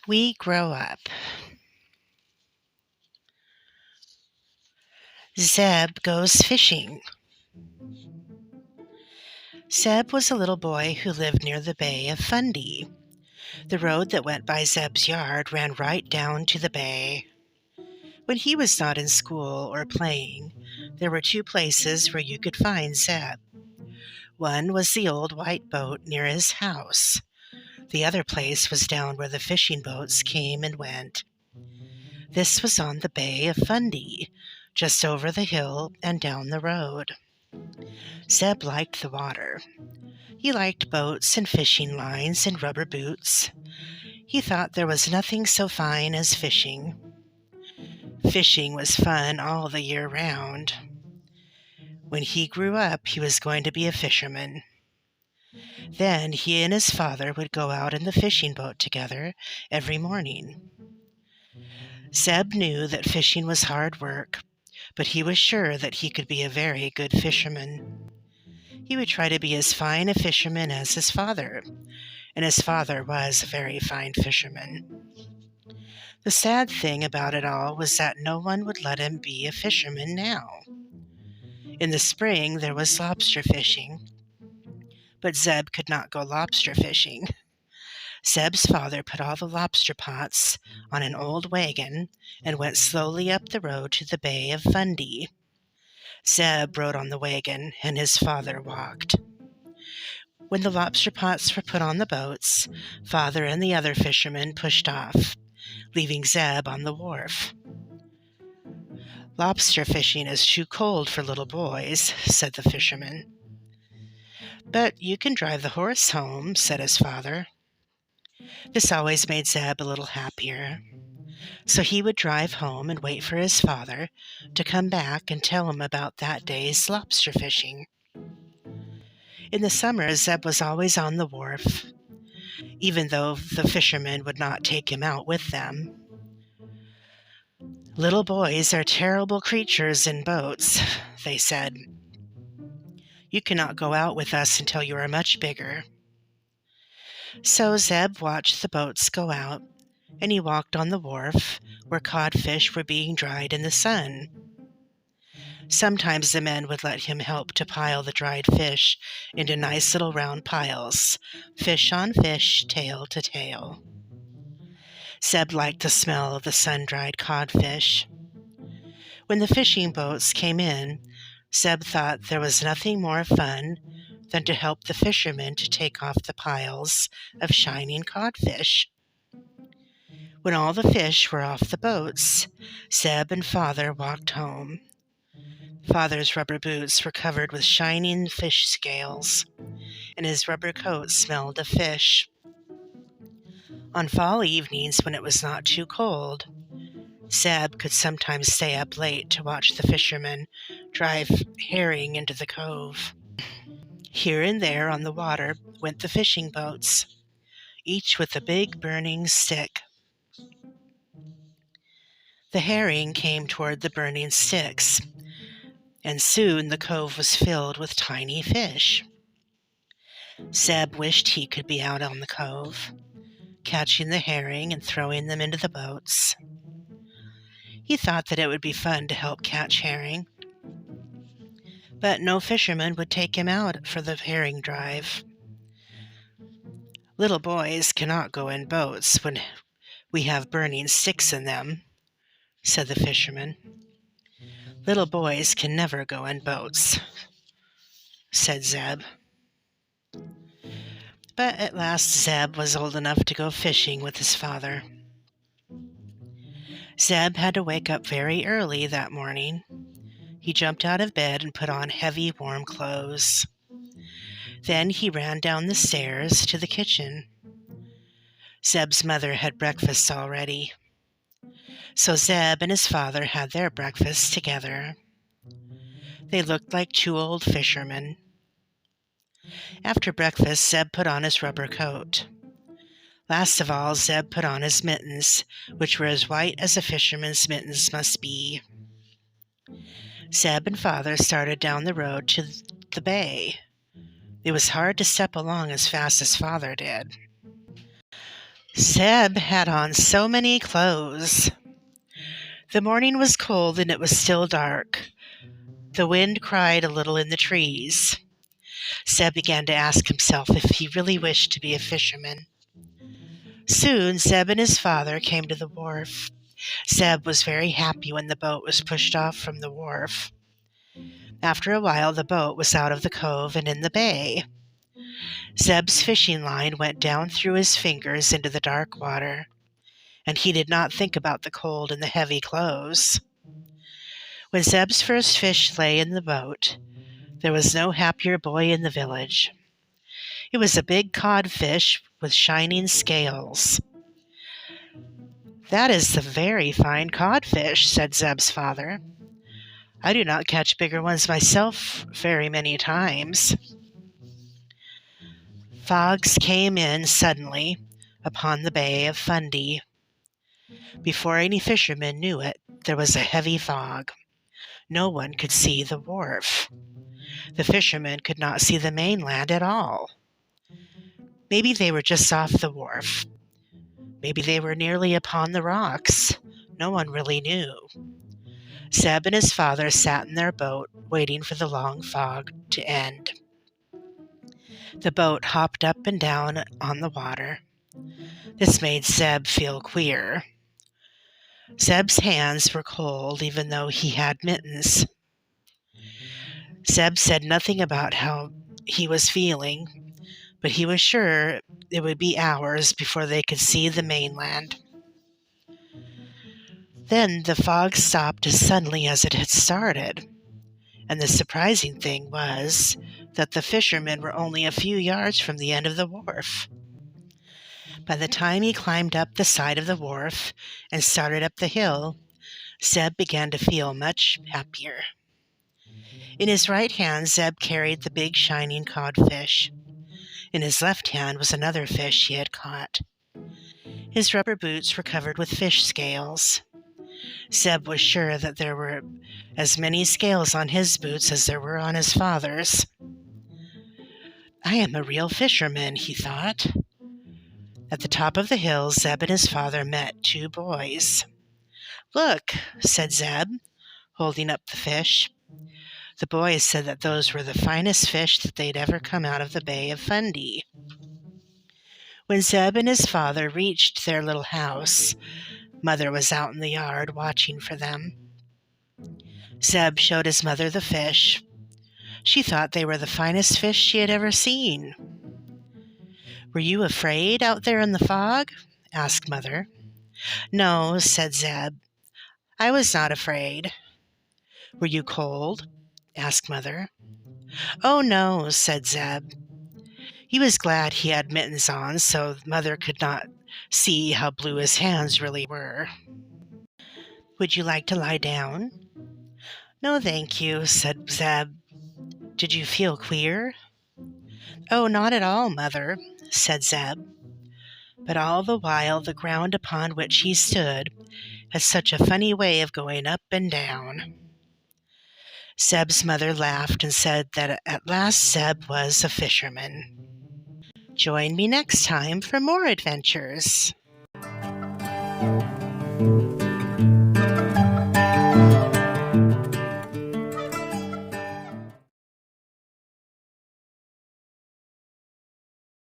We grow up. Zeb goes fishing. Zeb was a little boy who lived near the Bay of Fundy. The road that went by Zeb's yard ran right down to the bay. When he was not in school or playing, there were two places where you could find Zeb. One was the old white boat near his house. The other place was down where the fishing boats came and went. This was on the Bay of Fundy, just over the hill and down the road. Zeb liked the water. He liked boats and fishing lines and rubber boots. He thought there was nothing so fine as fishing. Fishing was fun all the year round. When he grew up, he was going to be a fisherman. Then he and his father would go out in the fishing boat together every morning. Zeb knew that fishing was hard work, but he was sure that he could be a very good fisherman. He would try to be as fine a fisherman as his father, and his father was a very fine fisherman. The sad thing about it all was that no one would let him be a fisherman now. In the spring there was lobster fishing, but Zeb could not go lobster fishing. Zeb's father put all the lobster pots on an old wagon and went slowly up the road to the Bay of Fundy. Zeb rode on the wagon, and his father walked. When the lobster pots were put on the boats, father and the other fishermen pushed off, leaving Zeb on the wharf. "Lobster fishing is too cold for little boys," said the fisherman. "But you can drive the horse home," said his father. This always made Zeb a little happier. So he would drive home and wait for his father to come back and tell him about that day's lobster fishing. In the summer, Zeb was always on the wharf, even though the fishermen would not take him out with them. "Little boys are terrible creatures in boats," they said. "You cannot go out with us until you are much bigger." So Zeb watched the boats go out, and he walked on the wharf where codfish were being dried in the sun. Sometimes the men would let him help to pile the dried fish into nice little round piles, fish on fish, tail to tail. Zeb liked the smell of the sun-dried codfish. When the fishing boats came in, Zeb thought there was nothing more fun than to help the fishermen to take off the piles of shining codfish. When all the fish were off the boats, Zeb and father walked home. Father's rubber boots were covered with shining fish scales, and his rubber coat smelled of fish. On fall evenings, when it was not too cold, Zeb could sometimes stay up late to watch the fishermen drive herring into the cove. Here and there on the water went the fishing boats, each with a big burning stick. The herring came toward the burning sticks, and soon the cove was filled with tiny fish. Zeb wished he could be out on the cove, catching the herring and throwing them into the boats. He thought that it would be fun to help catch herring, but no fisherman would take him out for the herring drive. "Little boys cannot go in boats when we have burning sticks in them," said the fisherman. "Little boys can never go in boats," said Zeb. But at last Zeb was old enough to go fishing with his father. Zeb had to wake up very early that morning. He jumped out of bed and put on heavy, warm clothes. Then he ran down the stairs to the kitchen. Zeb's mother had breakfast already. So Zeb and his father had their breakfast together. They looked like two old fishermen. After breakfast, Zeb put on his rubber coat. Last of all, Zeb put on his mittens, which were as white as a fisherman's mittens must be. Zeb and father started down the road to the bay. It was hard to step along as fast as father did. Zeb had on so many clothes. The morning was cold and it was still dark. The wind cried a little in the trees. Zeb began to ask himself if he really wished to be a fisherman. Soon Zeb and his father came to the wharf. Zeb was very happy when the boat was pushed off from the wharf. After a while, the boat was out of the cove and in the bay. Zeb's fishing line went down through his fingers into the dark water, and he did not think about the cold and the heavy clothes. When Zeb's first fish lay in the boat, there was no happier boy in the village. It was a big codfish with shining scales. "That is a very fine codfish," said Zeb's father. "I do not catch bigger ones myself very many times." Fogs came in suddenly upon the Bay of Fundy. Before any fisherman knew it, there was a heavy fog. No one could see the wharf. The fishermen could not see the mainland at all. Maybe they were just off the wharf. Maybe they were nearly upon the rocks. No one really knew. Zeb and his father sat in their boat, waiting for the long fog to end. The boat hopped up and down on the water. This made Zeb feel queer. Zeb's hands were cold, even though he had mittens. Zeb said nothing about how he was feeling, but he was sure it would be hours before they could see the mainland. Then the fog stopped as suddenly as it had started, and the surprising thing was that the fishermen were only a few yards from the end of the wharf. By the time he climbed up the side of the wharf and started up the hill, Zeb began to feel much happier. In his right hand, Zeb carried the big shining codfish. In his left hand was another fish he had caught. His rubber boots were covered with fish scales. Zeb was sure that there were as many scales on his boots as there were on his father's. "I am a real fisherman," he thought. At the top of the hill, Zeb and his father met two boys. "Look," said Zeb, holding up the fish. The boys said that those were the finest fish that they'd ever come out of the Bay of Fundy. When Zeb and his father reached their little house, Mother was out in the yard watching for them. Zeb showed his mother the fish. She thought they were the finest fish she had ever seen. "Were you afraid out there in the fog?" asked Mother. "No," said Zeb. "I was not afraid." "Were you cold?" asked Mother. "Oh, no," said Zeb. He was glad he had mittens on so Mother could not see how blue his hands really were. "Would you like to lie down?" "No, thank you," said Zeb. "Did you feel queer?" "Oh, not at all, Mother," said Zeb. But all the while the ground upon which he stood had such a funny way of going up and down. Zeb's mother laughed and said that at last Zeb was a fisherman. Join me next time for more adventures.